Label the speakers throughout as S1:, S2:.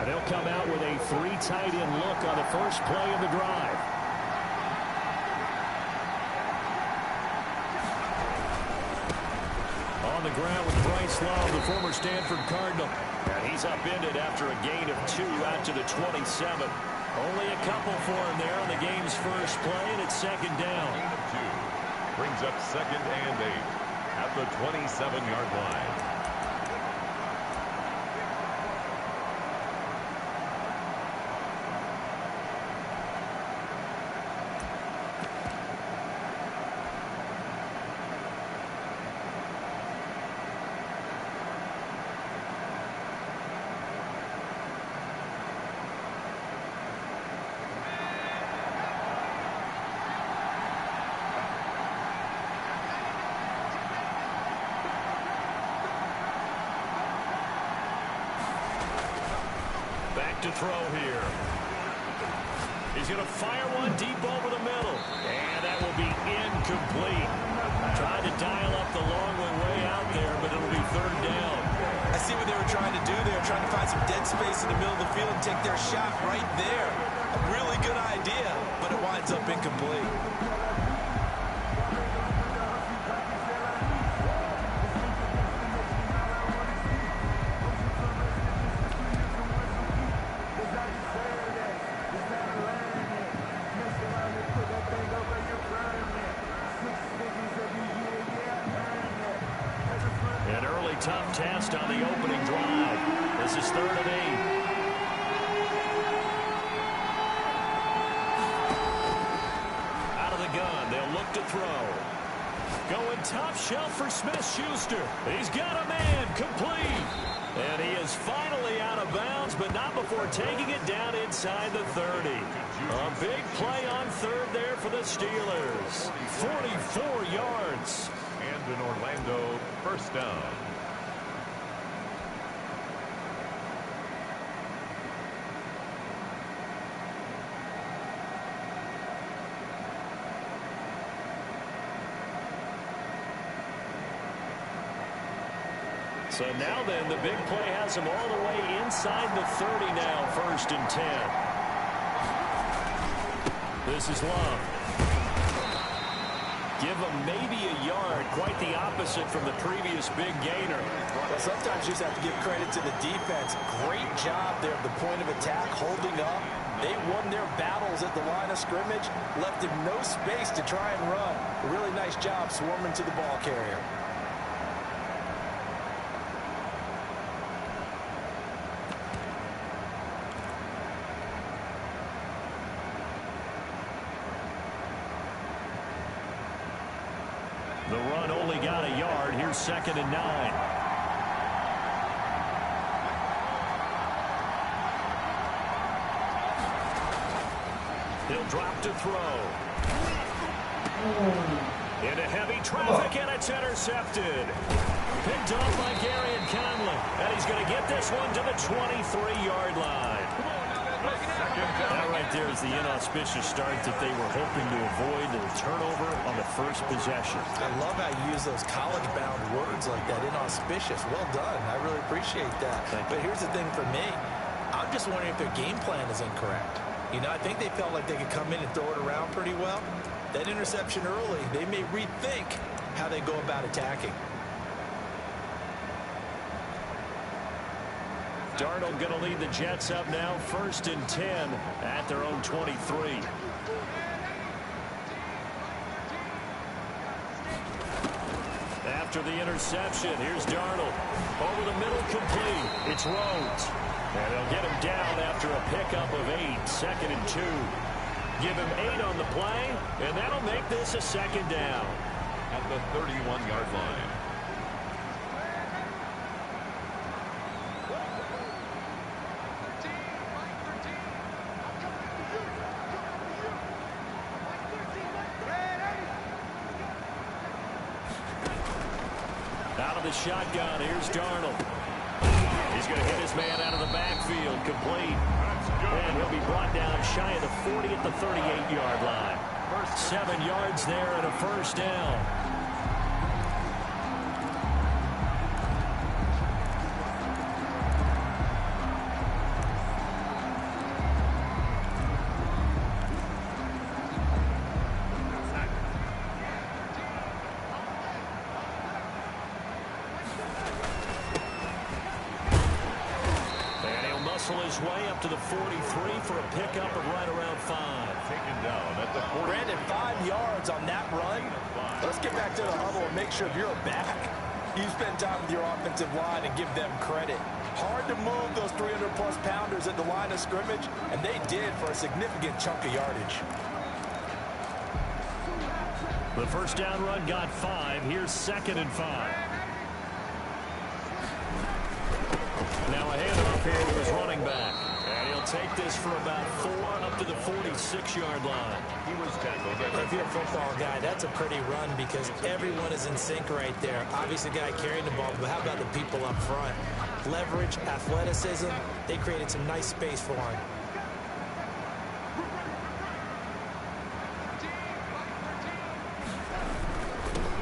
S1: And they'll come out with a 3 tight end look on the first play of the drive. On the ground with Bryce Love, the former Stanford Cardinal. And he's upended after a gain of 2 out to the 27. Only a couple for him there on the game's first play, and it's second down.
S2: Gain of 2 brings up 2nd and 8 at the 27-yard line.
S1: To throw here. He's going to fire one deep over the middle. And that will be incomplete. Tried to dial up the long way out there, but it'll be 3rd down.
S3: I see what they were trying to do there, trying to find some dead space in the middle of the field and take their shot right there. A really good idea, but it winds up incomplete.
S1: Tough test on the opening drive. This is 3rd and 8. Out of the gun, they'll look to throw. Going top shelf for Smith-Schuster. He's got a man, complete. And he is finally out of bounds, but not before taking it down inside the 30. A big play on 3rd there for the Steelers. 44 yards.
S2: And in Orlando, 1st down.
S1: So now then, the big play has him all the way inside the 30 now, 1st and 10. This is Love. Give him maybe a yard, quite the opposite from the previous big gainer.
S3: Well, sometimes you just have to give credit to the defense. Great job there at the point of attack, holding up. They won their battles at the line of scrimmage, left him no space to try and run. A really nice job swarming to the ball carrier.
S1: The run only got a yard. Here's 2nd and 9. He'll drop to throw. Into heavy traffic, and it's intercepted. Picked off by Gary and Conley. And he's going to get this one to the 23-yard line. That right there is the inauspicious start that they were hoping to avoid, the turnover on the first possession.
S3: I love how you use those college-bound words like that, inauspicious. Well done. I really appreciate that. But here's the thing for me. I'm just wondering if their game plan is incorrect. You know, I think they felt like they could come in and throw it around pretty well. That interception early, they may rethink how they go about attacking.
S1: Darnold going to lead the Jets up now, 1st and 10 at their own 23. After the interception, here's Darnold. Over the middle, complete. It's Rhodes. And they'll get him down after a pickup of 8, 2nd and 2. Give him 8 on the play, and that'll make this a 2nd down.
S2: At the 31-yard line.
S1: Out of the shotgun, here's Darnold. He's going to hit his man out of the backfield, complete. And he'll be brought down shy of the 40 at the 38-yard line. 7 yards there and a 1st down. his way up to the 43 for a pickup of right around 5.
S2: Taken down at the 40.
S3: Brandon, 5 yards on that run. Let's get back to the huddle and make sure you're back. You spend time with your offensive line and give them credit. Hard to move those 300-plus pounders at the line of scrimmage, and they did for a significant chunk of yardage.
S1: The first down run got 5. Here's 2nd and 5. Now a handoff here to his running back. And he'll take this for about 4 up to the 46-yard line.
S2: He was tackled.
S3: If you're a football guy, that's a pretty run because everyone is in sync right there. Obviously, the guy carrying the ball, but how about the people up front? Leverage, athleticism, they created some nice space for him.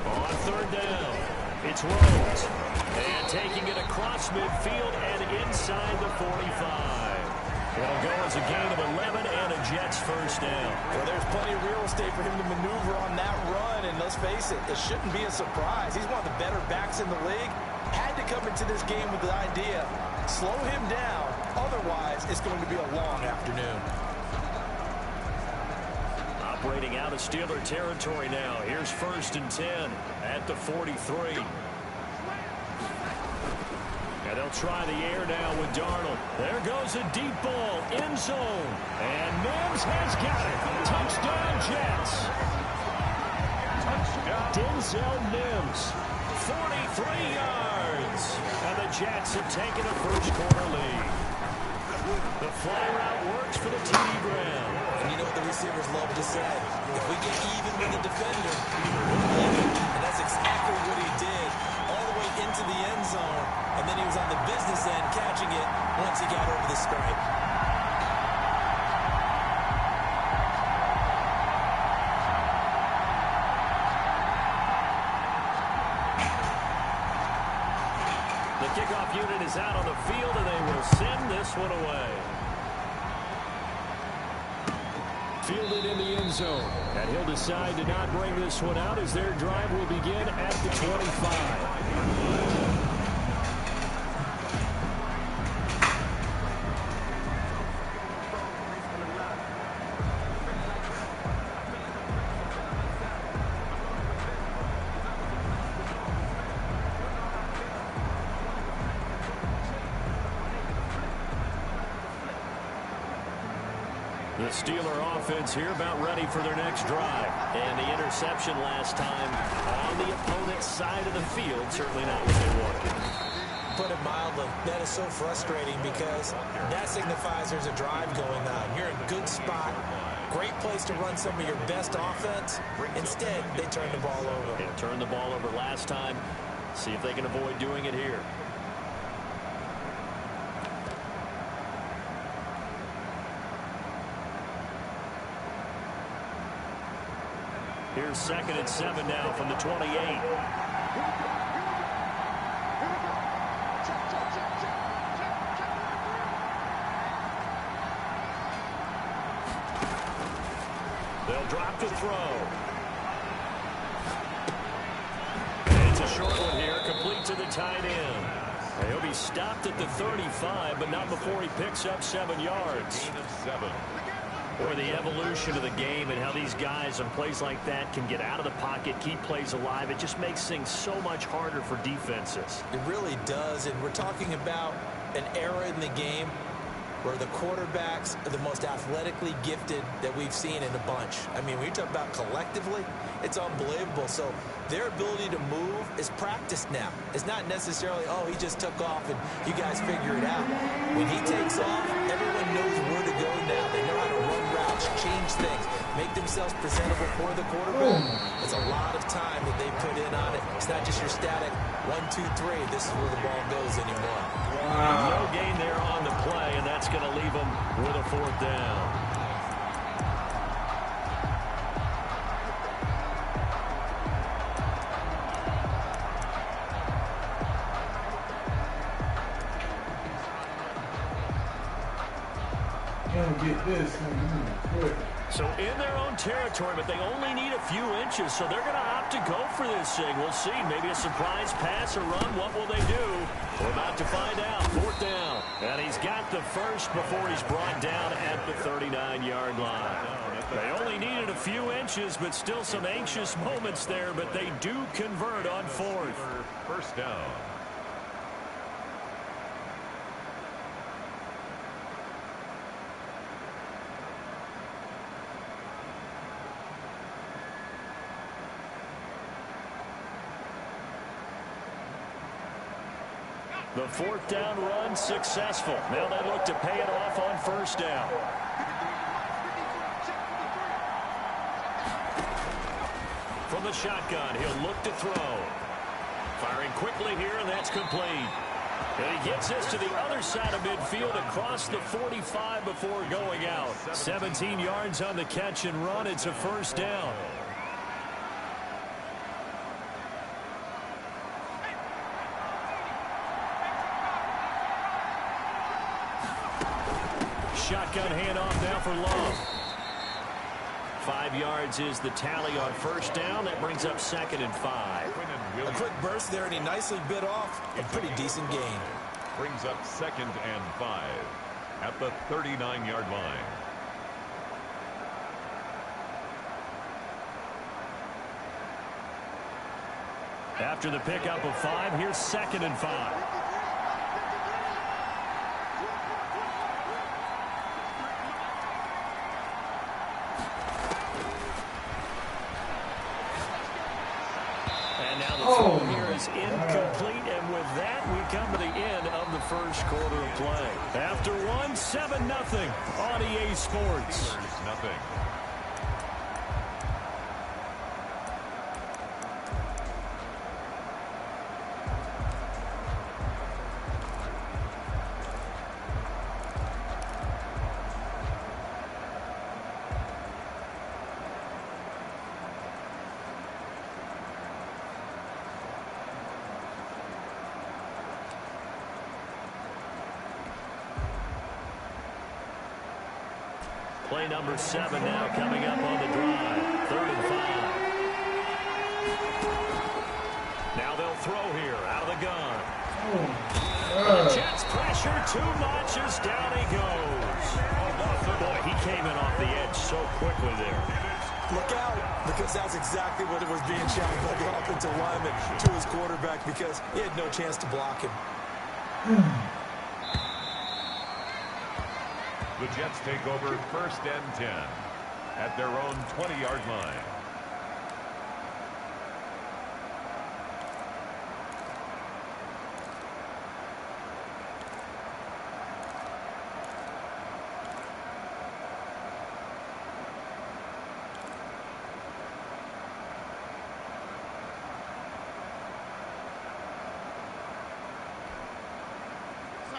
S1: On 3rd down, it's Rhodes. And taking it across midfield and inside the 45. It'll go as a gain of 11 and a Jets first down.
S3: Well, there's plenty of real estate for him to maneuver on that run, and let's face it, it shouldn't be a surprise. He's one of the better backs in the league. Had to come into this game with the idea, slow him down, otherwise it's going to be a long afternoon.
S1: Operating out of Steeler territory now. Here's 1st and 10 at the 43. And they'll try the air now with Darnold. There goes a deep ball, end zone. And Mims has got it. Touchdown, Jets.
S2: Touchdown.
S1: Denzel Mims, 43 yards. And the Jets have taken a first-quarter lead. The fly route works for the T.D. Brown.
S3: And you know what the receivers love to say? If we get even with the defender, we'll play it. And that's exactly what he did. All the way into the end zone. And then he was on the business end catching it once he got over the stripe.
S1: The kickoff unit is out on the field, and they will send this one away. Fielded in the end zone. And he'll decide to not bring this one out as their drive will begin at the 25. The Steeler offense here about ready for their next drive. And the interception last time on the opponent's side of the field, certainly not what they wanted.
S3: Put it mildly, that is so frustrating because that signifies there's a drive going on. You're in a good spot, great place to run some of your best offense. Instead, they turn the ball over.
S1: Yeah, turned the ball over last time. See if they can avoid doing it here. Here's 2nd and 7 now from the 28. They'll drop to throw. And it's a short one here, complete to the tight end. And he'll be stopped at the 35, but not before he picks up 7 yards.
S2: Gain of 7.
S1: Or the evolution of the game and how these guys on plays like that can get out of the pocket, keep plays alive. It just makes things so much harder for defenses.
S3: It really does, and we're talking about an era in the game where the quarterbacks are the most athletically gifted that we've seen in a bunch. I mean, when you talk about collectively, it's unbelievable. So their ability to move is practiced now. It's not necessarily, oh, he just took off and you guys figure it out. When he takes off, everyone knows where to go now. They know how to run routes, change things, make themselves presentable for the quarterback. It's a lot of time that they put in on it. It's not just your static 1, 2, 3. This is where the ball goes anymore.
S1: No gain there on the play, and that's going to leave them with a 4th down.
S4: Gotta get this quick.
S1: So in their own territory, but they only need a few inches, so they're going to opt to go for this thing. We'll see. Maybe a surprise pass or run. What will they do? We're about to find out. Fourth down. And he's got the first before he's brought down at the 39-yard line. They only needed a few inches, but still some anxious moments there, but they do convert on fourth.
S2: First down.
S1: The fourth down run successful. Now they look to pay it off on first down. From the shotgun, he'll look to throw. Firing quickly here, and that's complete. And he gets this to the other side of midfield across the 45 before going out. 17 yards on the catch and run. It's a first down. Shotgun handoff now for Love. 5 yards is the tally on first down. That brings up 2nd and 5.
S3: A quick burst there, and he nicely bit off a pretty decent gain.
S2: Brings up 2nd and 5 at the 39-yard line.
S1: After the pickup of 5, here's 2nd and 5. Here is incomplete, and with that, we come to the end of the first quarter of play. After 7-0 on EA Sports.
S2: Nothing.
S1: Play number 7 now coming up on the drive. 3rd and 5. Now they'll throw here out of the gun. The Jets pressure too much as down he goes. Boy, he came in off the edge so quickly there.
S3: Look out, because that's exactly what it was being shouted by the offensive lineman to his quarterback, because he had no chance to block him.
S2: The Jets take over 1st and 10 at their own 20-yard line.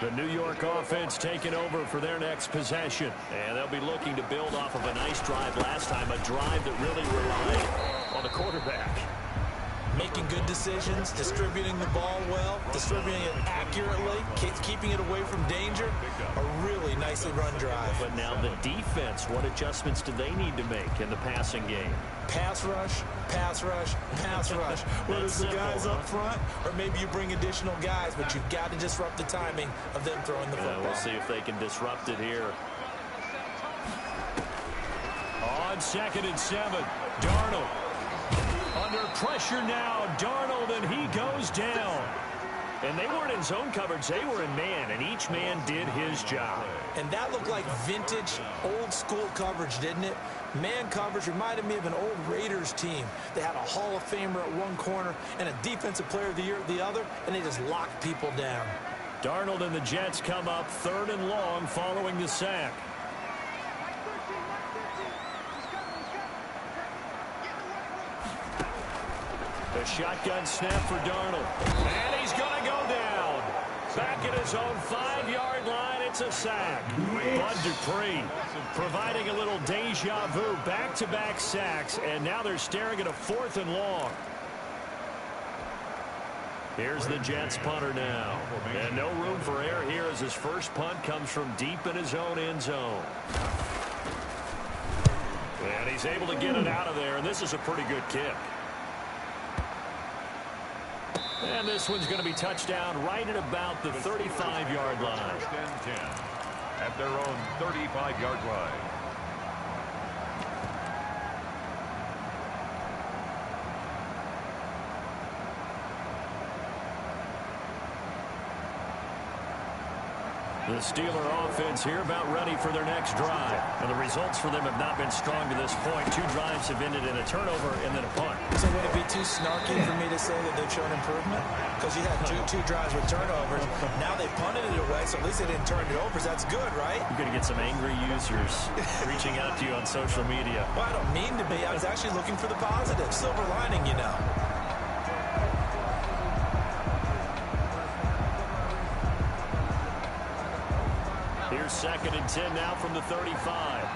S1: The New York offense taking over for their next possession. And they'll be looking to build off of a nice drive last time, a drive that really relied on the quarterback.
S3: Making good decisions, distributing the ball well, distributing it accurately, keeping it away from danger. A really nicely run drive.
S1: But now the defense, what adjustments do they need to make in the passing game?
S3: Pass rush, pass rush, pass rush. Whether it's the guys up front, or maybe you bring additional guys, but you've got to disrupt the timing of them throwing the football.
S1: We'll see if they can disrupt it here. On 2nd and 7, Darnold. Under pressure now, Darnold, and he goes down. And they weren't in zone coverage, they were in man, and each man did his job.
S3: And that looked like vintage, old-school coverage, didn't it? Man coverage reminded me of an old Raiders team. They had a Hall of Famer at one corner and a Defensive Player of the Year at the other, and they just locked people down.
S1: Darnold and the Jets come up 3rd and long following the sack. The shotgun snap for Darnold. And he's going to go down. Back at his own 5-yard line, it's a sack. Bud Dupree providing a little deja vu. Back-to-back sacks, and now they're staring at a 4th and long. Here's the Jets punter now. And no room for error here as his first punt comes from deep in his own end zone. And he's able to get it out of there, and this is a pretty good kick. And this one's going to be touchdown right at about the 35-yard line.
S2: First and 10 at their own 35-yard line.
S1: The Steeler offense here about ready for their next drive. And the results for them have not been strong to this point. 2 drives have ended in a turnover and then a punt.
S3: So would it be too snarky for me to say that they've shown improvement? Because you had two drives with turnovers. Now they punted it away, so at least they didn't turn it over. So that's good, right?
S1: You're going to get some angry users reaching out to you on social media.
S3: Well, I don't mean to be. I was actually looking for the positive. Silver lining, you know.
S1: Here's 2nd and 10 now from the 35.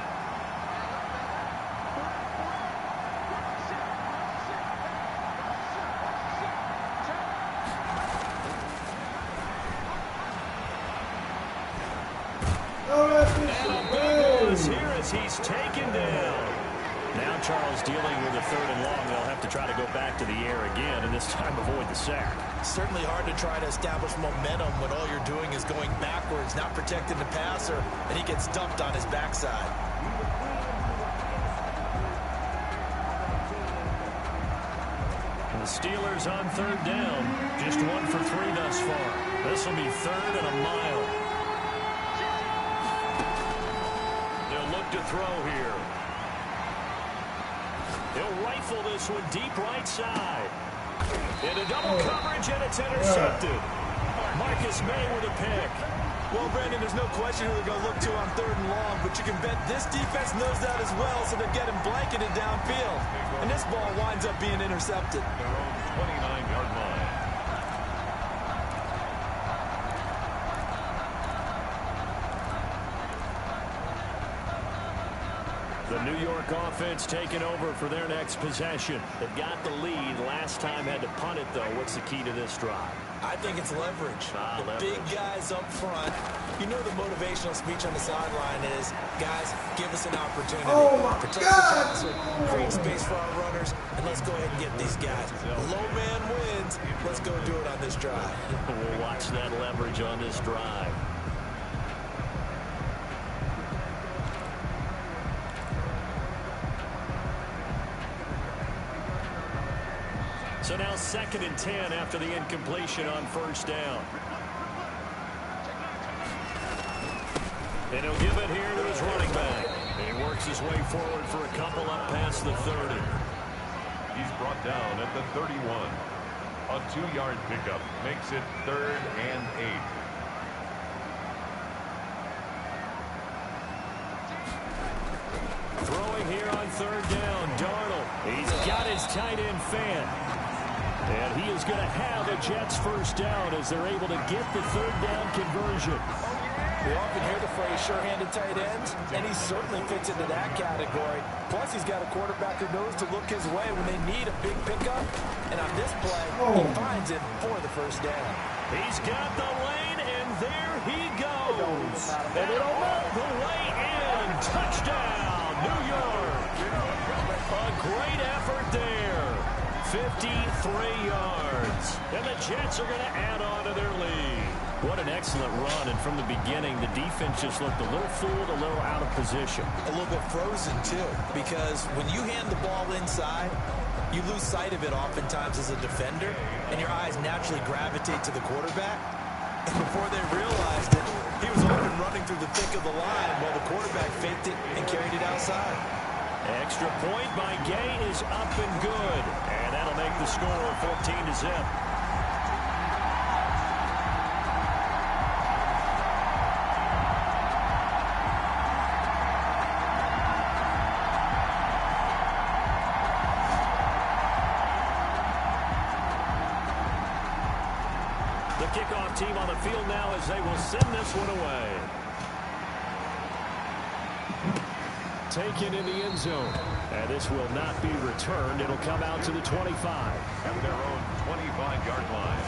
S1: And a big loss here as he's taken down. Now Charles dealing with a 3rd and long. They'll have to try to go back to the air again, and this time avoid the sack.
S3: Certainly hard to try to establish momentum when all you're doing is going backwards, not protecting the passer, and he gets dumped on his backside.
S1: And the Steelers on 3rd down. Just 1 for 3 thus far. This will be 3rd and a mile. They'll look to throw here. He'll rifle this one deep right side. Into double coverage, and it's intercepted. Marcus May with a pick.
S3: Well, Brandon, there's no question who they're going to look to on 3rd and long, but you can bet this defense knows that as well, so they're getting blanketed downfield. And this ball winds up being intercepted.
S2: Their own 29-yard line.
S1: The New York offense taking over for their next possession. They've got the lead. Last time had to punt it, though. What's the key to this drive?
S3: I think it's leverage.
S1: Leverage.
S3: Big guys up front. You know the motivational speech on the sideline is, guys, give us an opportunity. Protect the passer, create space for our runners, and let's go ahead and get these guys. Low man wins. Let's go do it on this drive.
S1: We'll watch that leverage on this drive. So now 2nd and 10 after the incompletion on 1st down. And he'll give it here to his running back. And he works his way forward for a couple up past the 30.
S2: He's brought down at the 31. A 2-yard pickup makes it 3rd and 8.
S1: Throwing here on 3rd down, Darnold. He's got his tight end fan. And he is going to have a Jets 1st down as they're able to get the 3rd down conversion.
S3: We often hear the phrase sure-handed tight ends, and he certainly fits into that category. Plus, he's got a quarterback who knows to look his way when they need a big pickup. And on this play, he finds it for the 1st down.
S1: He's got the lane, and there he goes. And it'll move the way in. Touchdown, New York. A great effort there. 53 yards. And the Jets are going to add on to their lead. What an excellent run. And from the beginning, the defense just looked a little fooled, a little out of position.
S3: A little bit frozen, too, because when you hand the ball inside, you lose sight of it oftentimes as a defender, and your eyes naturally gravitate to the quarterback. And before they realized it, he was off and running through the thick of the line while the quarterback faked it and carried it outside.
S1: Extra point by Gay is up and good. And that'll make the score 14-0. The kickoff team on the field now as they will send this one away. Taken in the end zone. And this will not be returned. It'll come out to the 25.
S2: At their own 25-yard line.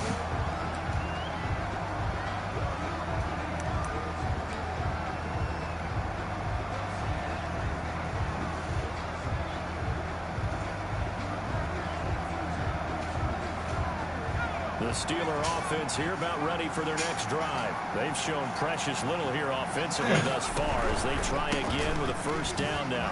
S1: The Steeler offense here about ready for their next drive. They've shown precious little here offensively thus far as they try again with a first down now.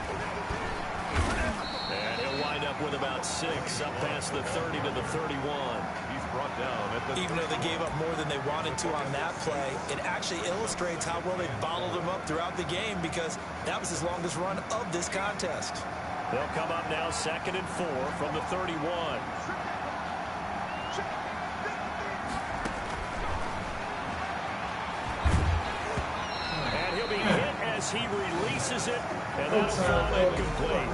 S1: And he'll wind up with about 6 up past the 30 to the 31.
S2: He's brought down at the...
S3: Even though they gave up more than they wanted to on that play, it actually illustrates how well they bottled them up throughout the game because that was his longest run of this contest.
S1: They'll come up now 2nd and 4 from the 31. As he releases it, and that'll fall incomplete.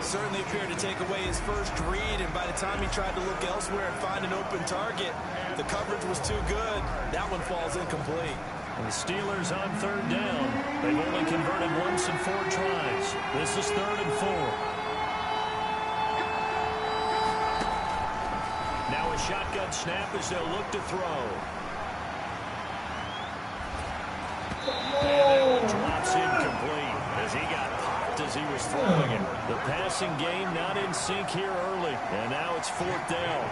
S3: Certainly appeared to take away his first read, and by the time he tried to look elsewhere and find an open target, the coverage was too good. That one falls incomplete.
S1: And the Steelers on 3rd down. They've only converted once in 4 tries. This is 3rd and 4. Now a shotgun snap as they'll look to throw. And that one drops incomplete as he got popped as he was throwing it. The passing game not in sync here early, and now it's 4th down.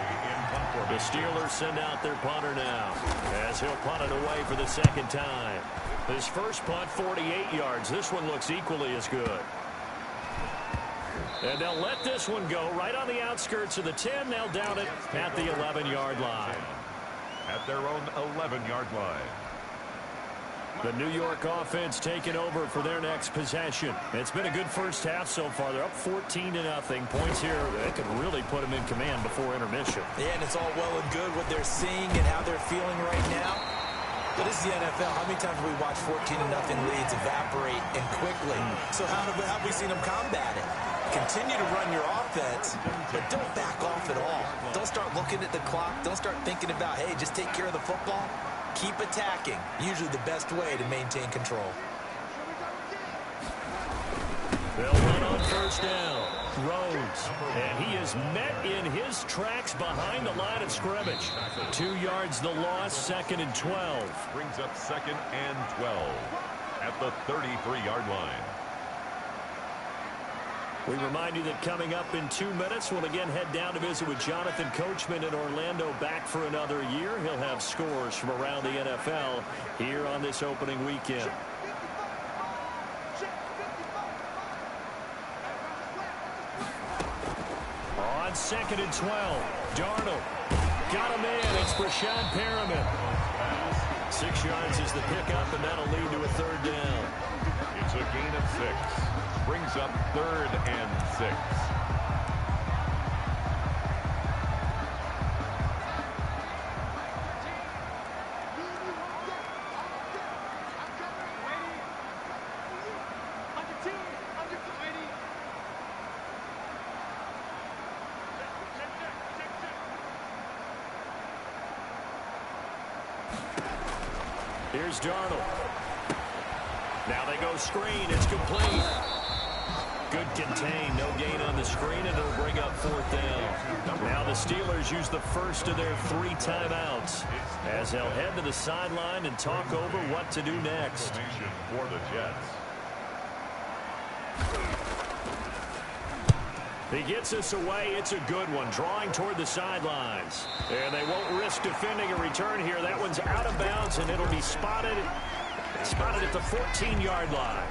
S1: The Steelers send out their punter now as he'll punt it away for the 2nd time. His first punt, 48 yards. This one looks equally as good. And they'll let this one go right on the outskirts of the 10. They'll down it at the 11-yard line.
S2: At their own 11-yard line.
S1: The New York offense taking over for their next possession. It's been a good first half so far. They're up 14-0. Points here that could really put them in command before intermission.
S3: Yeah, and it's all well and good what they're seeing and how they're feeling right now. But this is the NFL. How many times have we watched 14-0 leads evaporate and quickly? So how have we seen them combat it? Continue to run your offense, but don't back off at all. Don't start looking at the clock. Don't start thinking about, hey, just take care of the football. Keep attacking. Usually the best way to maintain control.
S1: They'll run on 1st down. Rhodes. And he is met in his tracks behind the line of scrimmage. 2 yards the loss, 2nd and 12.
S2: Brings up 2nd and 12 at the 33-yard line.
S1: We remind you that coming up in 2 minutes, we'll again head down to visit with Jonathan Coachman in Orlando, back for another year. He'll have scores from around the NFL here on this opening weekend. On 2nd and 12, Darnold got him in. It's Brashad Perriman. 6 yards is the pickup, and that'll lead to a 3rd down.
S2: It's a gain of 6. Brings up 3rd and 6.
S1: Here's Darnold. Now they go screen. It's complete. Good contain. No gain on the screen, and it'll bring up 4th down. Now the Steelers use the first of their 3 timeouts as they'll head to the sideline and talk over what to do next.
S2: For the Jets.
S1: He gets us away. It's a good one, drawing toward the sidelines. And they won't risk defending a return here. That one's out of bounds, and it'll be spotted at the 14-yard line.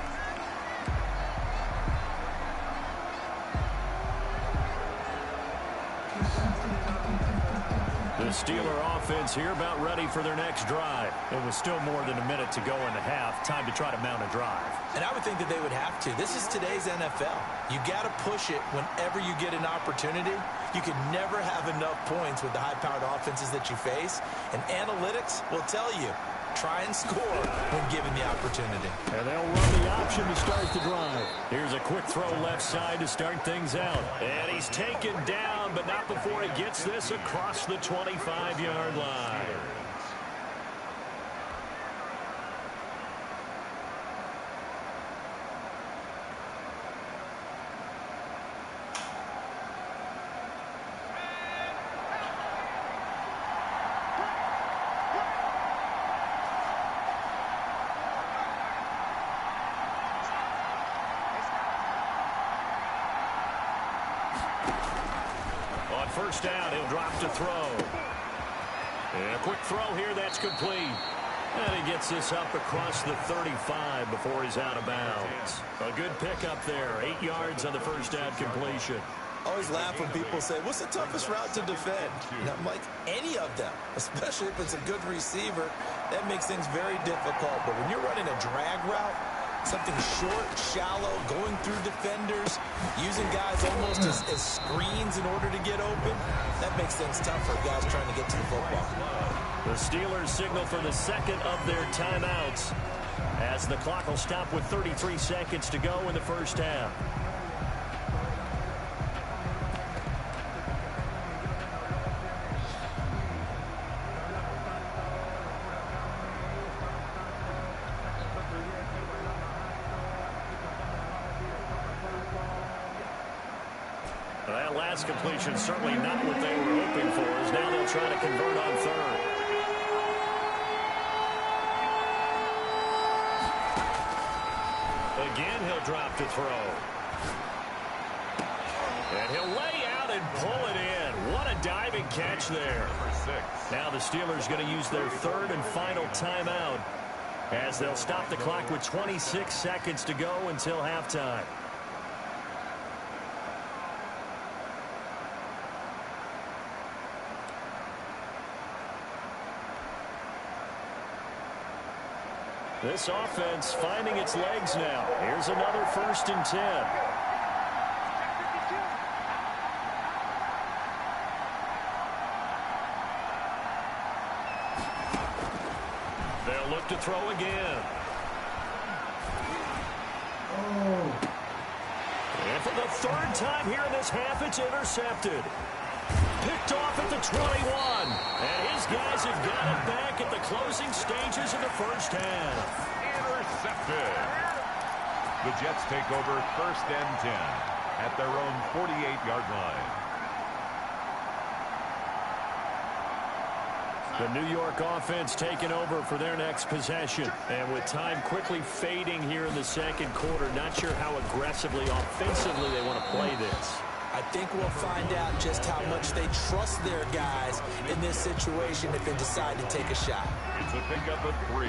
S1: The Steeler offense here about ready for their next drive. It was still more than a minute to go in the half. Time to try to mount a drive.
S3: And I would think that they would have to. This is today's NFL. You got to push it whenever you get an opportunity. You can never have enough points with the high-powered offenses that you face. And analytics will tell you, try and score when given the opportunity.
S1: And they'll run the option to start the drive. Here's a quick throw left side to start things out. And he's taken down, but not before he gets this across the 25-yard line. First down, he'll drop to throw. And a quick throw here, that's complete. And he gets this up across the 35 before he's out of bounds. A good pickup there, 8 yards on the first down completion.
S3: I always laugh when people say, what's the toughest route to defend? And I'm like, any of them, especially if it's a good receiver. That makes things very difficult. But when you're running a drag route, something short, shallow, going through defenders, using guys almost as screens in order to get open, that makes things tough for guys trying to get to the football.
S1: The Steelers signal for the second of their timeouts as the clock will stop with 33 seconds to go in the first half. That last completion certainly not what they were hoping for, as now they'll try to convert on third. Again, he'll drop to throw. And he'll lay out and pull it in. What a diving catch there. Now the Steelers going to use their third and final timeout as they'll stop the clock with 26 seconds to go until halftime. This offense finding its legs now. Here's another 1st and 10. They'll look to throw again. And for the 3rd time here in this half, it's intercepted. Picked off at the 21. And his guys have got it back at the closing stages of the first half.
S2: Intercepted. The Jets take over 1st and 10 at their own 48-yard line.
S1: The New York offense taking over for their next possession. And with time quickly fading here in the second quarter, not sure how aggressively, offensively they want to play this.
S3: I think we'll find out just how much they trust their guys in this situation if they decide to take a shot.
S2: It's a pickup of 3.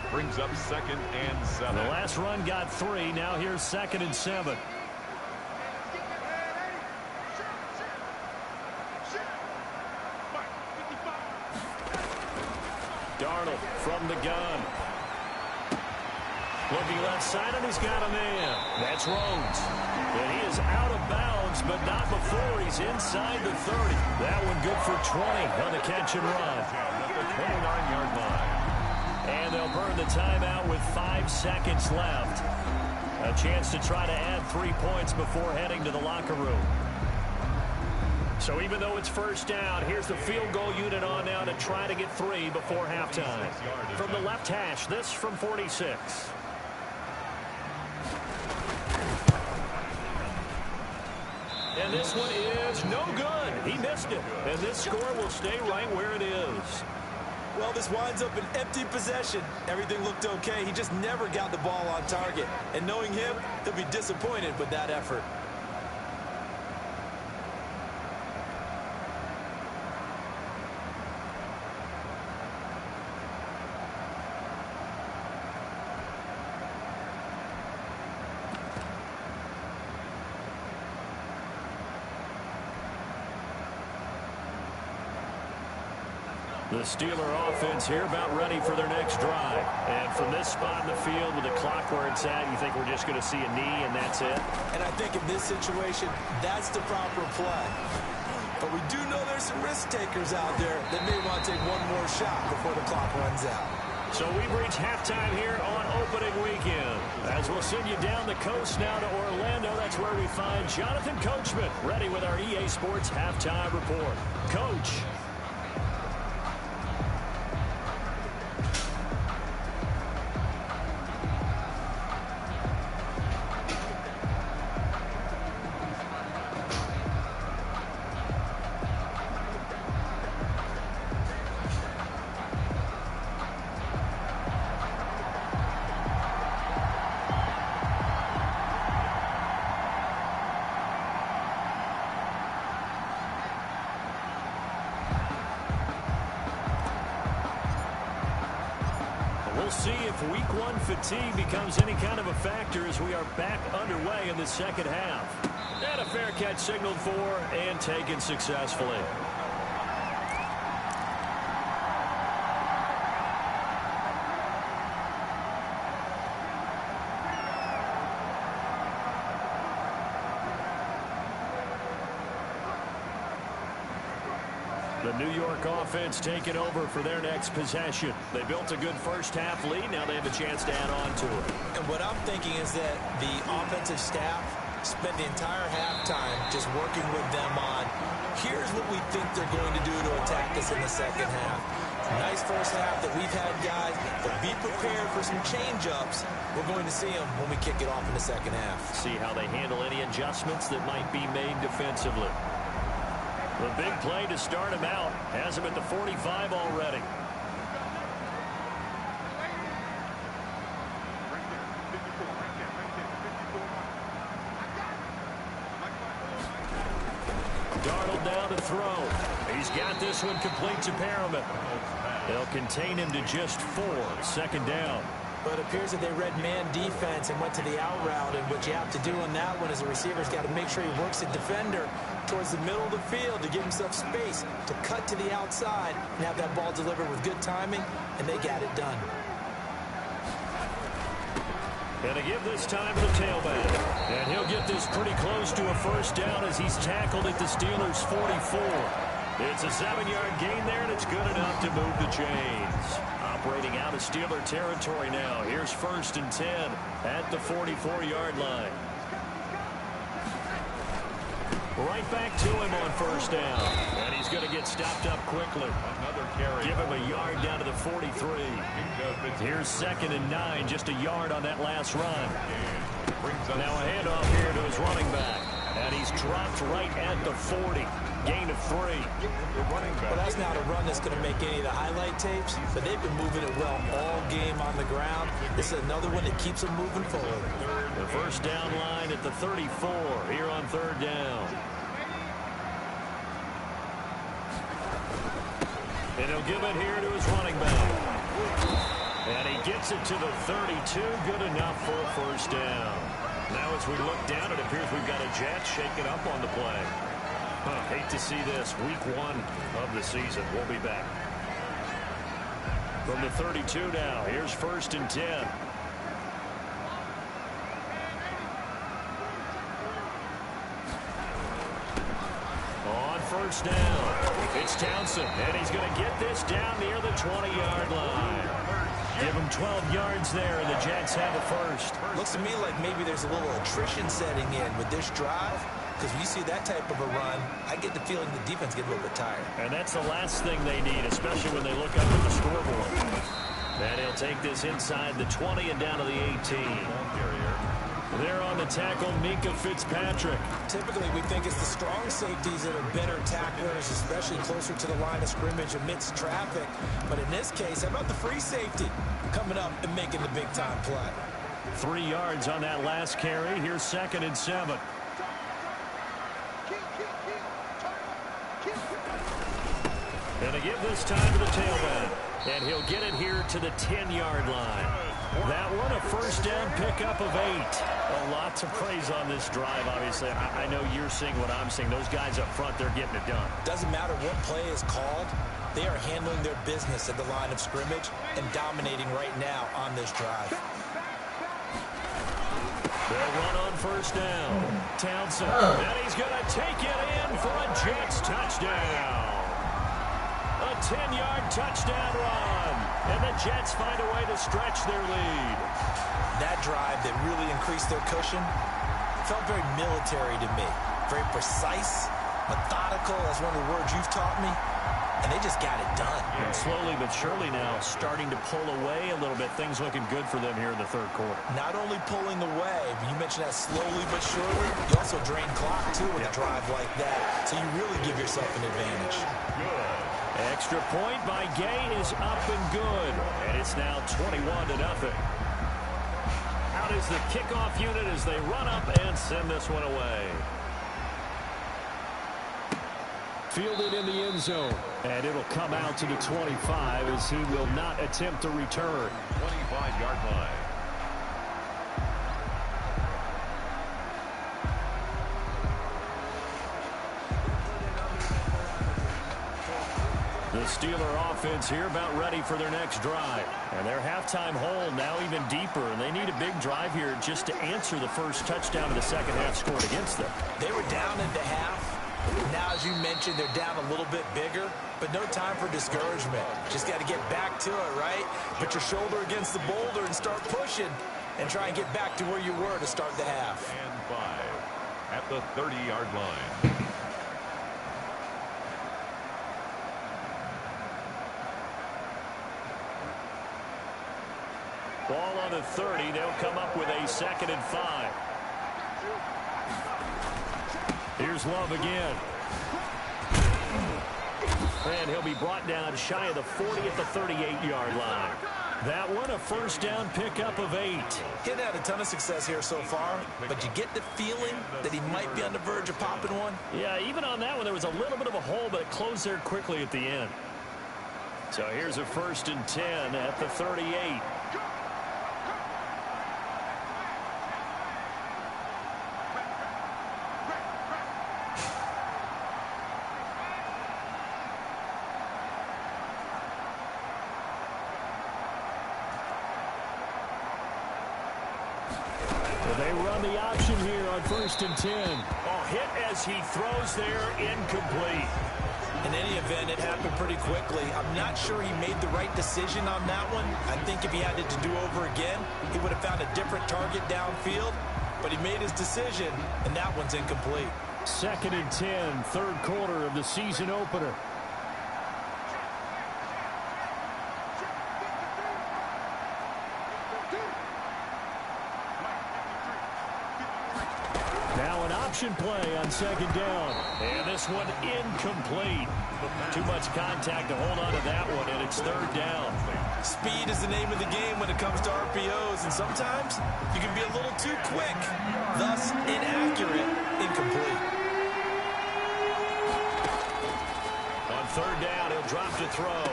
S2: Brings up 2nd and 7.
S1: The last run got 3. Now here's 2nd and 7. Darnold from the gun. Looking left side, and he's got a man. That's Rhodes. And he is out of bounds, but not before he's inside the 30. That one good for 20 on the catch and run.
S2: At the 29-yard line.
S1: And they'll burn the timeout with 5 seconds left. A chance to try to add 3 points before heading to the locker room. So even though it's first down, here's the field goal unit on now to try to get 3 before halftime. From the left hash, this from 46. And this one is no good. He missed it. And this score will stay right where it is.
S3: Well, this winds up an empty possession. Everything looked okay. He just never got the ball on target. And knowing him, he'll be disappointed with that effort.
S1: The Steeler offense here about ready for their next drive. And from this spot in the field with the clock where it's at, you think we're just going to see a knee and that's it?
S3: And I think in this situation, that's the proper play. But we do know there's some risk takers out there that may want to take one more shot before the clock runs out.
S1: So we've reached halftime here on opening weekend. As we'll send you down the coast now to Orlando, that's where we find Jonathan Coachman ready with our EA Sports halftime report. Coach. We'll see if week one fatigue becomes any kind of a factor as we are back underway in the second half. And a fair catch signaled for and taken successfully. The New York offense taking over for their next possession. They built a good first half lead. Now they have a chance to add on to it.
S3: And what I'm thinking is that the offensive staff spent the entire halftime just working with them on, here's what we think they're going to do to attack us in the second half. Nice first half that we've had, guys, but be prepared for some change-ups. We're going to see them when we kick it off in the second half.
S1: See how they handle any adjustments that might be made defensively. The big play to start him out has him at the 45 already. Darnold down to throw. He's got this one complete to Perriman. They'll contain him to just 4. Second down.
S3: But it appears that they read man defense and went to the out route. And what you have to do on that one is the receiver's got to make sure he works the defender towards the middle of the field to give himself space to cut to the outside and have that ball delivered with good timing, and they got it done.
S1: And to give this time to the tailback. And he'll get this pretty close to a first down as he's tackled at the Steelers' 44. It's a 7-yard gain there, and it's good enough to move the chains. Operating out of Steeler territory now. Here's 1st and 10 at the 44-yard line. Right back to him on first down. And he's going to get stopped up quickly.
S2: Another carry.
S1: Give him a yard down to the 43. Here's 2nd and 9, just a yard on that last run. Now a handoff here to his running back. And he's dropped right at the 40. Gain of 3.
S3: Well, that's not a run that's going to make any of the highlight tapes, but they've been moving it well all game on the ground. This is another one that keeps them moving forward.
S1: The first down line at the 34 here on 3rd down. And he'll give it here to his running back. And he gets it to the 32. Good enough for a first down. Now as we look down, it appears we've got a Jets shaking up on the play. Hate to see this. Week 1 of the season. We'll be back. From the 32 now, here's 1st and 10. On first down, it's Townsend, and he's going to get this down near the 20-yard line. Give him 12 yards there, and the Jets have a first.
S3: Looks to me like maybe there's a little attrition setting in with this drive. Because when you see that type of a run, I get the feeling the defense gets a little bit tired.
S1: And that's the last thing they need, especially when they look up at the scoreboard. And he'll take this inside the 20 and down to the 18. There on the tackle, Minka Fitzpatrick.
S3: Typically, we think it's the strong safeties that are better tacklers, especially closer to the line of scrimmage amidst traffic. But in this case, how about the free safety coming up and making the big-time play?
S1: 3 yards on that last carry. Here's 2nd and 7. And to give this time to the tailback. And he'll get it here to the 10-yard line. That one, a first down pickup of 8. A lot to praise on this drive, obviously. I know you're seeing what I'm seeing. Those guys up front, they're getting it done.
S3: Doesn't matter what play is called. They are handling their business at the line of scrimmage and dominating right now on this drive.
S1: They'll run on first down. Townsend. And he's going to take it in for a Jets touchdown. A 10-yard touchdown run. And the Jets find a way to stretch their lead.
S3: That drive that really increased their cushion felt very military to me. Very precise, methodical. That's one of the words you've taught me. And they just got it done.
S1: And slowly but surely now starting to pull away a little bit. Things looking good for them here in the 3rd quarter.
S3: Not only pulling away, but you mentioned that slowly but surely. You also drain clock, too, with a drive like that. So you really give yourself an advantage.
S1: Extra point by Gay is up and good. And it's now 21-0. Out is the kickoff unit as they run up and send this one away. Fielded in the end zone. And it'll come out to the 25 as he will not attempt to return.
S2: 25-yard line.
S1: The Steeler offense here about ready for their next drive. And their halftime hole now even deeper. And they need a big drive here just to answer the first touchdown of the second half scored against them.
S3: They were down into half. Now, as you mentioned, they're down a little bit bigger, but no time for discouragement. Just got to get back to it, right? Put your shoulder against the boulder and start pushing and try and get back to where you were to start the half.
S2: And 5 at the 30-yard line.
S1: Ball on the 30. They'll come up with a 2nd and 5. Here's Love again. And he'll be brought down shy of the 40 at the 38-yard line. That one a first down pickup of 8.
S3: He hasn't had a ton of success here so far, but you get the feeling that he might be on the verge of popping one.
S1: Yeah, even on that one, there was a little bit of a hole, but it closed there quickly at the end. So here's a 1st and 10 at the 38. They run the option here on 1st and 10. Oh, hit as he throws there, incomplete.
S3: In any event, it happened pretty quickly. I'm not sure he made the right decision on that one. I think if he had it to do over again, he would have found a different target downfield. But he made his decision, and that one's incomplete.
S1: 2nd and 10, 3rd quarter of the season opener. Now an option play on 2nd down. And this one incomplete. Too much contact to hold on to that one, and it's 3rd down.
S3: Speed is the name of the game when it comes to RPOs, and sometimes you can be a little too quick, thus inaccurate, incomplete.
S1: On 3rd down, he'll drop to throw.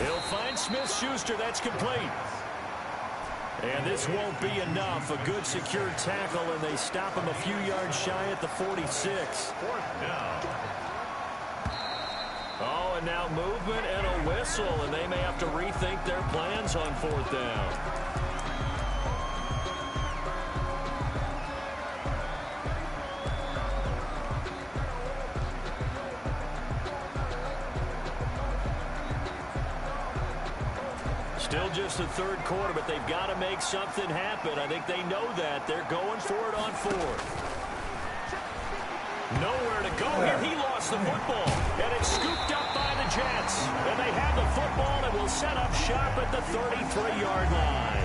S1: He'll find Smith-Schuster. That's complete. And this won't be enough. A good secure tackle, and they stop him a few yards shy at the 46.
S2: 4th down.
S1: Oh, and now movement and a whistle, and they may have to rethink their plans on 4th down. Still just the 3rd quarter, but they've got to make something happen. I think they know that. They're going for it on 4th. Nowhere to go here. He lost the football, and it's scooped up by the Jets. And they have the football and will set up shop at the 33-yard line.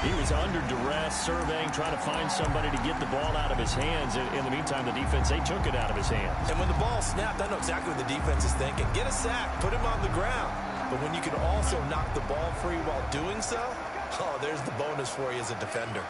S1: He was under duress, surveying, trying to find somebody to get the ball out of his hands. In the meantime, the defense, they took it out of his hands.
S3: And when the ball snapped, I know exactly what the defense is thinking. Get a sack, put him on the ground. But when you can also knock the ball free while doing so, oh, there's the bonus for you as a defender.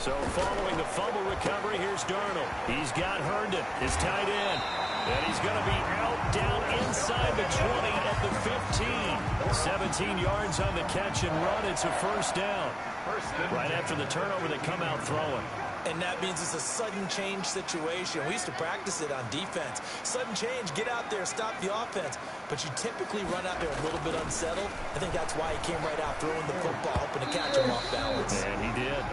S1: So following the fumble recovery, here's Darnold. He's got Herndon, his tight end. And he's going to be out down inside the 20 at the 15. 17 yards on the catch and run. It's a 1st down. Right after the turnover, they come out throwing.
S3: And that means it's a sudden change situation. We used to practice it on defense. Sudden change, get out there, stop the offense. But you typically run out there a little bit unsettled. I think that's why he came right out throwing the football, hoping to catch him off balance.
S1: And he did.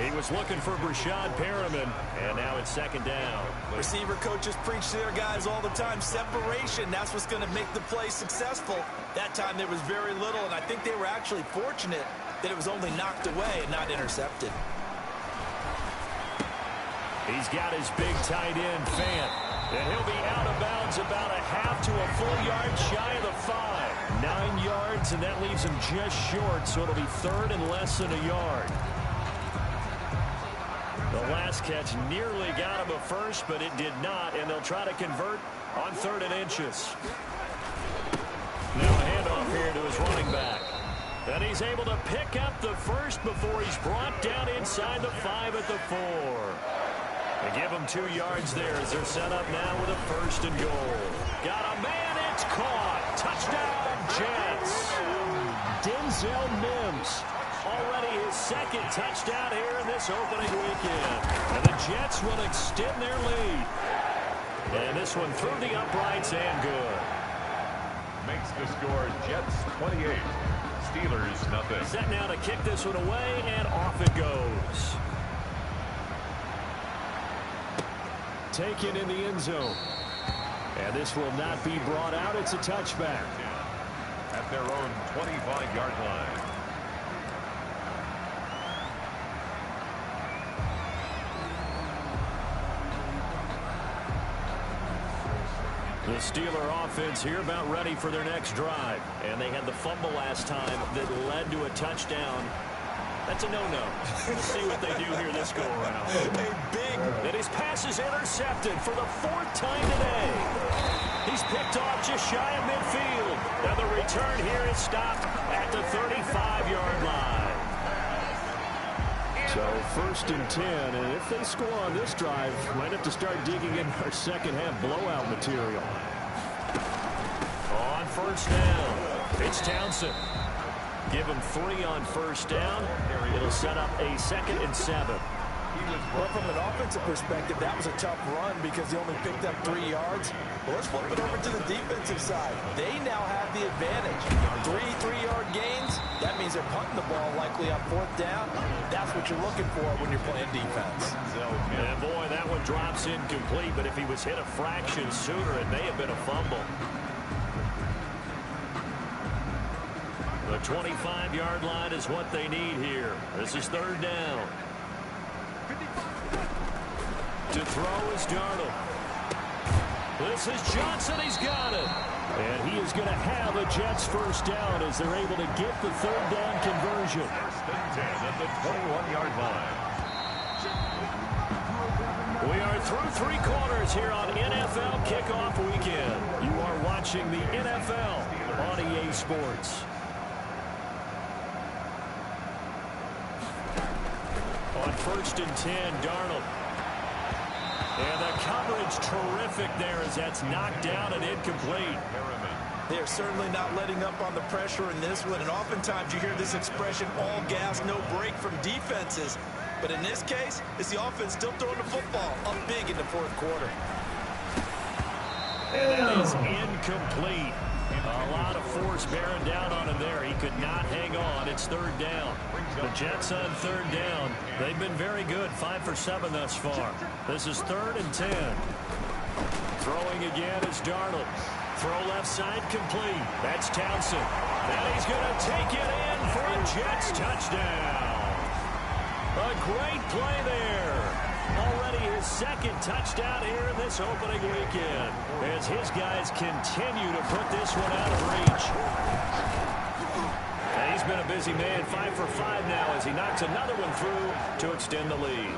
S1: He was looking for Brashad Perriman, and now it's 2nd down.
S3: Receiver coaches preach to their guys all the time. Separation, that's what's going to make the play successful. That time there was very little, and I think they were actually fortunate that it was only knocked away and not intercepted.
S1: He's got his big tight end, Fant. And he'll be out of bounds about a half to a full yard shy of the 5. 9 yards, and that leaves him just short, so it'll be 3rd and less than a yard. The last catch nearly got him a first, but it did not, and they'll try to convert on 3rd and inches. Now a handoff here to his running back. And he's able to pick up the first before he's brought down inside the 5 at the 4. They give him 2 yards there as they're set up now with a 1st and goal. Got a man, it's caught. Touchdown, Jets. Denzel Mims, already his 2nd touchdown here in this opening weekend. And the Jets will extend their lead. And this one through the uprights and good.
S2: Makes the score Jets 28, Steelers nothing.
S1: Set now to kick this one away, and off it goes. Taken in the end zone. And this will not be brought out. It's a touchback.
S2: At their own 25-yard line.
S1: The Steeler offense here about ready for their next drive. And they had the fumble last time that led to a touchdown. That's a no-no. We'll see what they do here this go-around. And his pass is intercepted for the 4th time today. He's picked off just shy of midfield. And the return here is stopped at the 35-yard line. So 1st and 10, and if they score on this drive, might have to start digging in our second-half blowout material. On 1st down, it's Townsend. Give him 3 on 1st down. It'll set up a 2nd and 7.
S3: Well, from an offensive perspective, that was a tough run because he only picked up 3 yards. Well, let's flip it over to the defensive side. They now have the advantage. 3 3-yard gains. That means they're punting the ball likely on 4th down. That's what you're looking for when you're playing defense.
S1: And boy, that one drops incomplete, but if he was hit a fraction sooner, it may have been a fumble. The 25-yard line is what they need here. This is 3rd down. To throw is Darnold. This is Johnson. He's got it. And he is going to have a Jets 1st down as they're able to get the 3rd down conversion.
S2: 1st and 10 at the 21-yard line.
S1: We are through 3 quarters here on NFL Kickoff Weekend. You are watching the NFL on EA Sports. On 1st and 10, Darnold. And the coverage terrific there as that's knocked down and incomplete.
S3: They're certainly not letting up on the pressure in this one. And oftentimes you hear this expression, all gas, no break from defenses. But in this case, it's the offense still throwing the football up big in the 4th quarter.
S1: And that is incomplete. A lot of force bearing down on him there. He could not hang on. It's 3rd down. The Jets on 3rd down. They've been very good. 5 for 7 thus far. This is 3rd and 10. Throwing again is Darnold. Throw left side complete. That's Townsend. And he's going to take it in for a Jets touchdown. A great play there. Already his 2nd touchdown here in this opening weekend as his guys continue to put this one out of reach. And he's been a busy man, 5 for 5 now as he knocks another one through to extend the lead.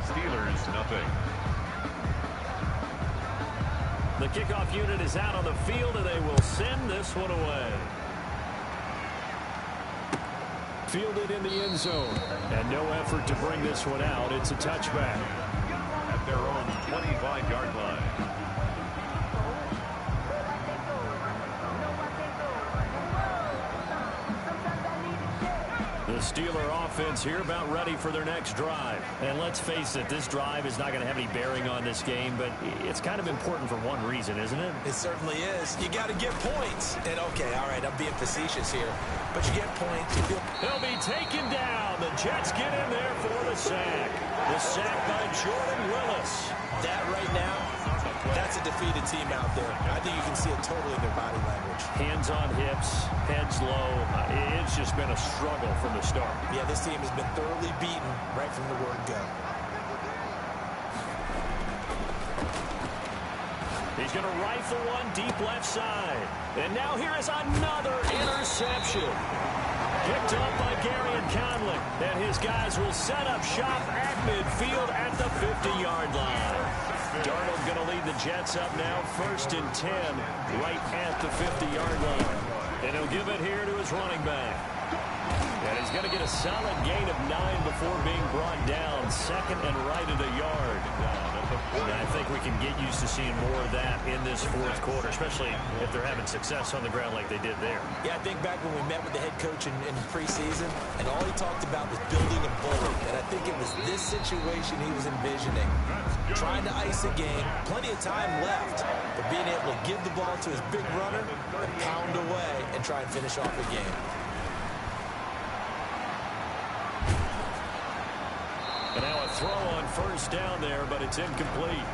S2: Steelers nothing.
S1: The kickoff unit is out on the field and they will send this one away. Fielded in the end zone. And no effort to bring this one out. It's a touchback.
S2: At their own 25-yard line.
S1: The Steeler offense here about ready for their next drive. And let's face it, this drive is not going to have any bearing on this game, but it's kind of important for one reason, isn't it?
S3: It certainly is. You got to get points. And, okay, all right, I'm being facetious here. But you get points.
S1: He'll be taken down. The Jets get in there for the sack. The sack by Jordan Willis.
S3: That right now, that's a defeated team out there. I think you can see it totally in their body language.
S1: Hands on hips, heads low. It's just been a struggle from the start.
S3: Yeah, this team has been thoroughly beaten right from the word go.
S1: He's going to rifle one deep left side. And now here is another interception. Picked up by Gary and Conley. And his guys will set up shop at midfield at the 50-yard line. Darnold going to lead the Jets up now, 1st and 10, right at the 50-yard line. And he'll give it here to his running back. And he's going to get a solid gain of 9 before being brought down. Second and right at a yard. And I think we can get used to seeing more of that in this fourth quarter, especially if they're having success on the ground like they did there.
S3: Yeah, I think back when we met with the head coach in preseason, and all he talked about was building a bully. And I think it was this situation he was envisioning. Trying to ice a game, plenty of time left, but being able to give the ball to his big runner and pound away and try and finish off the game.
S1: And now a throw on first down there, but it's incomplete.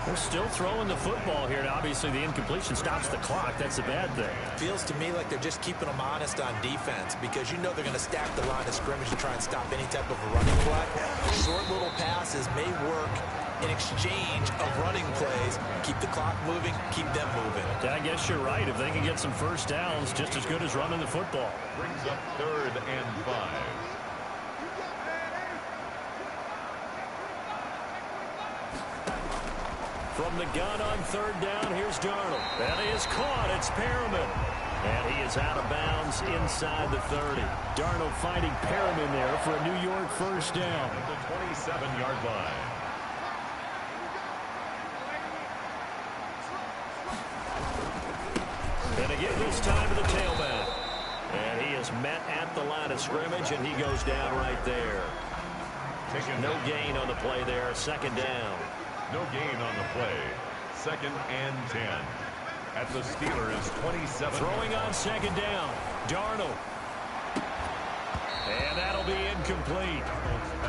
S1: They're still throwing the football here. And obviously, the incompletion stops the clock. That's a bad thing.
S3: Feels to me like they're just keeping them honest on defense because you know they're going to stack the line of scrimmage to try and stop any type of a running play. Short little passes may work in exchange of running plays. Keep the clock moving, keep them moving.
S1: I guess you're right. If they can get some first downs, just as good as running the football.
S2: Brings up 3rd and 5.
S1: From the gun on third down, here's Darnold. And he is caught. It's Perriman. And he is out of bounds inside the 30. Darnold finding Perriman there for a New York first down.
S2: At the 27-yard line.
S1: And again this time to the tailback. And he is met at the line of scrimmage, and he goes down right there. No gain on the play there. Second down.
S2: No gain on the play. 2nd and 10. At the Steelers' 27.
S1: Throwing on second down. Darnold. And that'll be incomplete.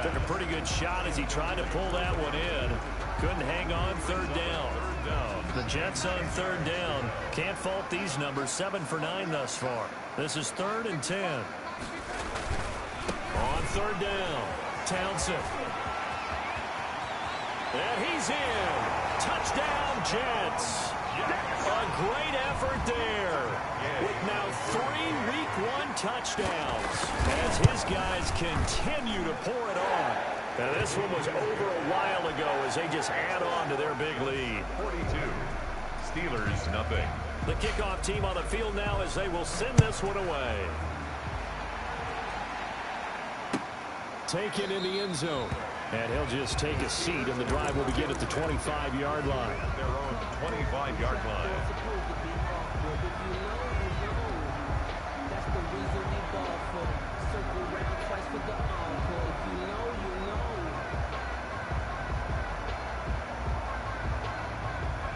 S1: Took a pretty good shot as he tried to pull that one in. Couldn't hang on third down. The Jets on third down. Can't fault these numbers. 7 for 9 thus far. This is 3rd and 10. On third down. Townsend. And he's in. Touchdown, Jets. A great effort there. With now 3 Week 1 touchdowns as his guys continue to pour it on. Now, this one was over a while ago as they just add on to their big lead.
S2: 42. Steelers, nothing.
S1: The kickoff team on the field now as they will send this one away. Taken in the end zone. And he'll just take a seat, and the drive will begin at the 25-yard line.
S2: At their own 25-yard line.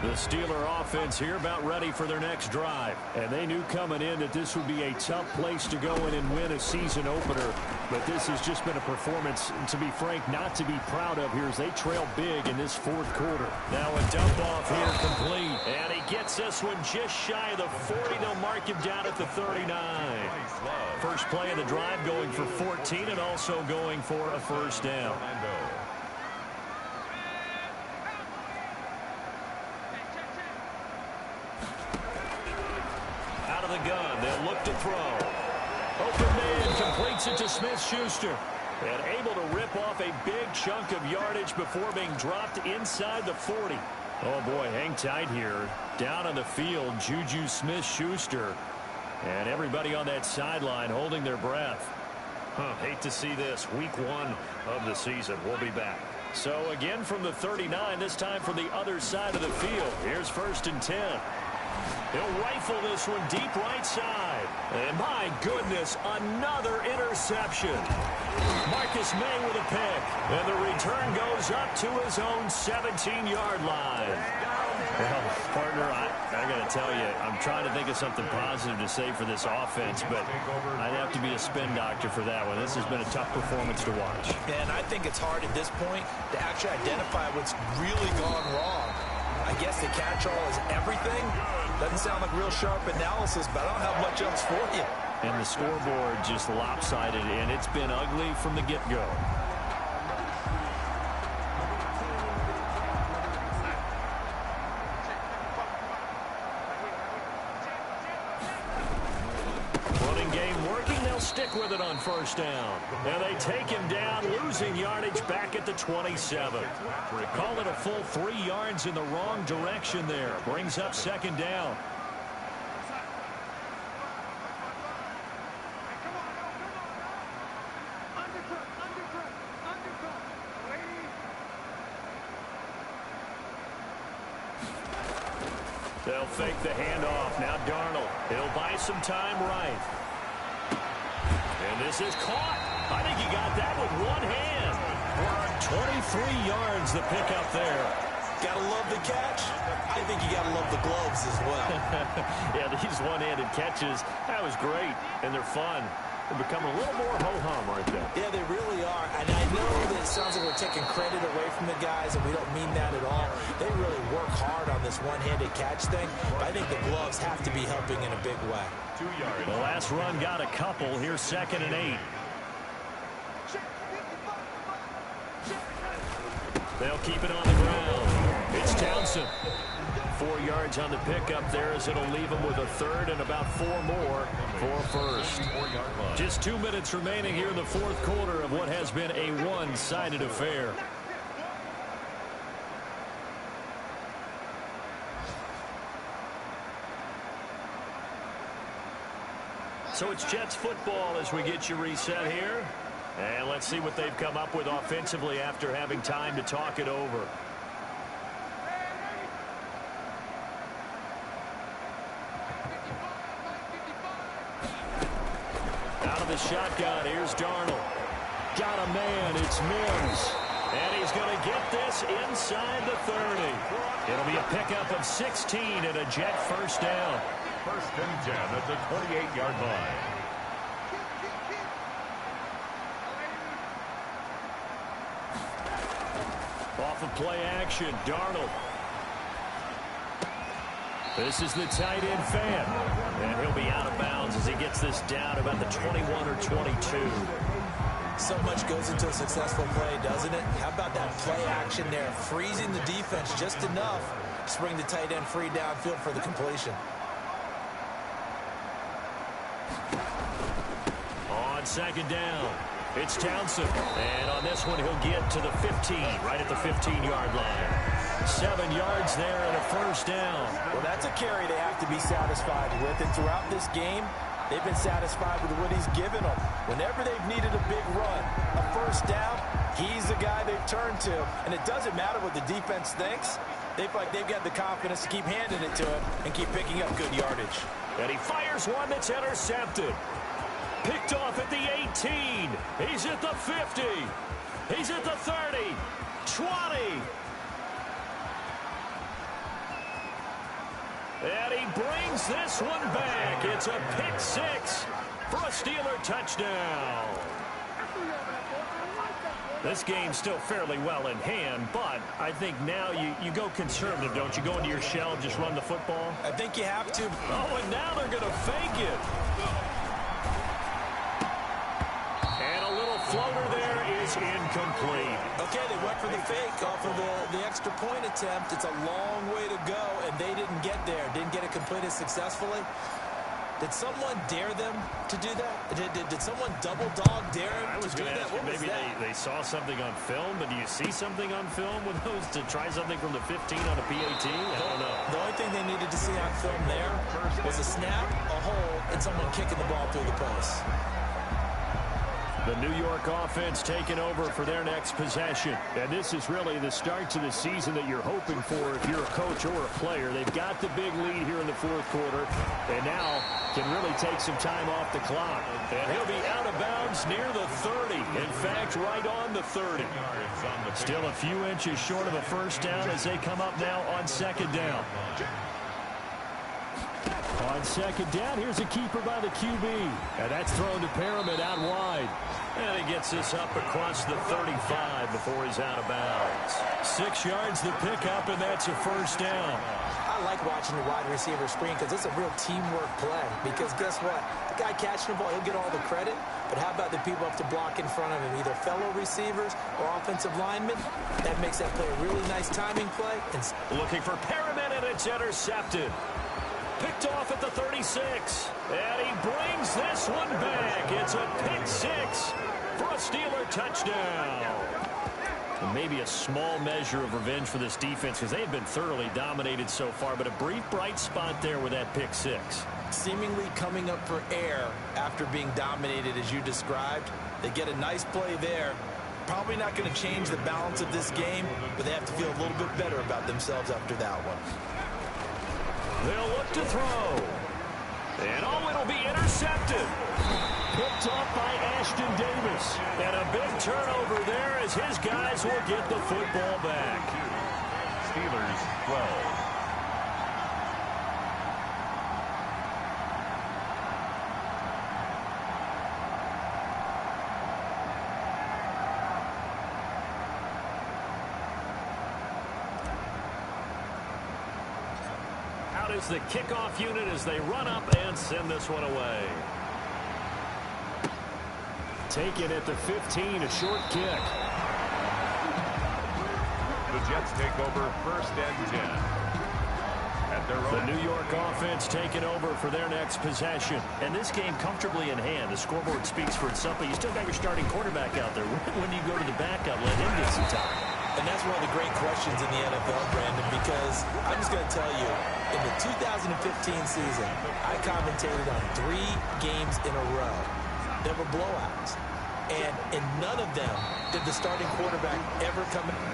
S1: The Steeler offense here about ready for their next drive. And they knew coming in that this would be a tough place to go in and win a season opener. But this has just been a performance, to be frank, not to be proud of here as they trail big in this fourth quarter. Now a dump off here complete. And he gets this one just shy of the 40. They'll mark him down at the 39. First play of the drive going for 14 and also going for a first down. Out of the gun, they'll look to throw. Open man completes it to Smith-Schuster. And able to rip off a big chunk of yardage before being dropped inside the 40. Oh, boy, hang tight here. Down on the field, Juju Smith-Schuster. And everybody on that sideline holding their breath. Hate to see this. Week 1 of the season. We'll be back. So, again from the 39, this time from the other side of the field. Here's 1st and 10. He'll rifle this one deep right side. And my goodness, another interception. Marcus May with a pick. And the return goes up to his own 17-yard line. Well, partner, I got to tell you, I'm trying to think of something positive to say for this offense, but I'd have to be a spin doctor for that one. This has been a tough performance to watch.
S3: And I think it's hard at this point to actually identify what's really gone wrong. I guess the catch-all is everything. Doesn't sound like real sharp analysis, but I don't have much else for you.
S1: And the scoreboard just lopsided, and it's been ugly from the get-go. Running game working. They'll stick with it on first down. And they take him down, losing yardage back at the 27. Call it a full 3 yards in the wrong direction there. Brings up second down. They'll fake the handoff. Now Darnold. He'll buy some time right. And this is caught. I think he got that with one hand. 23 yards the pickup there.
S3: Gotta love the catch. I think you gotta love the gloves as well.
S1: Yeah, these one-handed catches, that was great, and they're fun. They become a little more ho-hum, aren't they?
S3: Yeah, they really are. And I know that it sounds like we're taking credit away from the guys, and we don't mean that at all. They really work hard on this one-handed catch thing. But I think the gloves have to be helping in a big way.
S2: 2 yards.
S1: The last run got a couple. Here's 2nd and 8. They'll keep it on the ground. It's Townsend. 4 yards on the pickup there as it'll leave him with a third and about 4 more for first. Just 2 minutes remaining here in the fourth quarter of what has been a one-sided affair. So it's Jets football as we get you reset here. And let's see what they've come up with offensively after having time to talk it over. Out of the shotgun, here's Darnold. Got a man, it's Mims. And he's going to get this inside the 30. It'll be a pickup of 16 and a Jet first down.
S2: 1st and 10 at the 28-yard line.
S1: Off of play action, Darnold. This is the tight end fan. And he'll be out of bounds as he gets this down about the 21 or 22.
S3: So much goes into a successful play, doesn't it? How about that play action there? Freezing the defense just enough to bring the tight end free downfield for the completion.
S1: On 2nd down, it's Townsend. And on this one, he'll get to the 15, right at the 15-yard line. 7 yards there and a first down.
S3: Well, that's a carry they have to be satisfied with. And throughout this game, they've been satisfied with what he's given them. Whenever they've needed a big run, a first down, he's the guy they've turned to. And it doesn't matter what the defense thinks. They've got the confidence to keep handing it to him and keep picking up good yardage.
S1: And he fires one that's intercepted. Picked off at the 18. He's at the 50. He's at the 30. 20. And he brings this one back. It's a pick 6 for a Steeler touchdown. This game's still fairly well in hand, but I think now you go conservative, don't you? Go into your shell, just run the football?
S3: I think you have to.
S1: Oh, and now they're going to fake it. And a little floater there is incomplete.
S3: Okay, they went for the fake off of the extra point attempt. It's a long way to go, and they didn't get there. Didn't get it completed successfully. Did someone dare them to do that? Did someone double dog dare them
S1: I was
S3: to do
S1: going to
S3: that?
S1: ask you, maybe they saw something on film, but do you see something on film with those to try something from the 15 on a PAT? I don't know.
S3: The only thing they needed to see on film there was a snap, a hole, and someone kicking the ball through the post.
S1: The New York offense taking over for their next possession. And this is really the start to the season that you're hoping for if you're a coach or a player. They've got the big lead here in the fourth quarter, and now can really take some time off the clock. And he'll be out of bounds near the 30. In fact, right on the 30. Still a few inches short of a first down as they come up now on 2nd down. On 2nd down, here's a keeper by the QB. And that's thrown to Perriman out wide. And he gets this up across the 35 before he's out of bounds. 6 yards the pickup, and that's a first down.
S3: I like watching the wide receiver screen because it's a real teamwork play. Because guess what? The guy catching the ball, he'll get all the credit. But how about the people up to block in front of him, either fellow receivers or offensive linemen? That makes that play a really nice timing play. And
S1: looking for Perriman, and it's intercepted. Picked off at the 36. And he brings this one back. It's a pick 6 for a Steeler touchdown. And maybe a small measure of revenge for this defense because they have been thoroughly dominated so far. But a brief bright spot there with that pick 6.
S3: Seemingly coming up for air after being dominated as you described. They get a nice play there. Probably not going to change the balance of this game, but they have to feel a little bit better about themselves after that one.
S1: They'll look to throw. And oh, it'll be intercepted. Picked off by Ashton Davis. And a big turnover there as his guys will get the football back.
S2: Steelers 12.
S1: Out is the kickoff unit as they run up and send this one away. Taken at the 15, a short kick.
S2: The Jets take over first and 10. At their own.
S1: The New York offense taking over for their next possession. And this game comfortably in hand. The scoreboard speaks for itself, but you still got your starting quarterback out there. When do you go to the backup? Let him get some time.
S3: And that's one of the great questions in the NFL, Brandon, because I'm just going to tell you, in the 2015 season, I commentated on 3 games in a row. There were blowouts. And in none of them did the starting quarterback ever come in.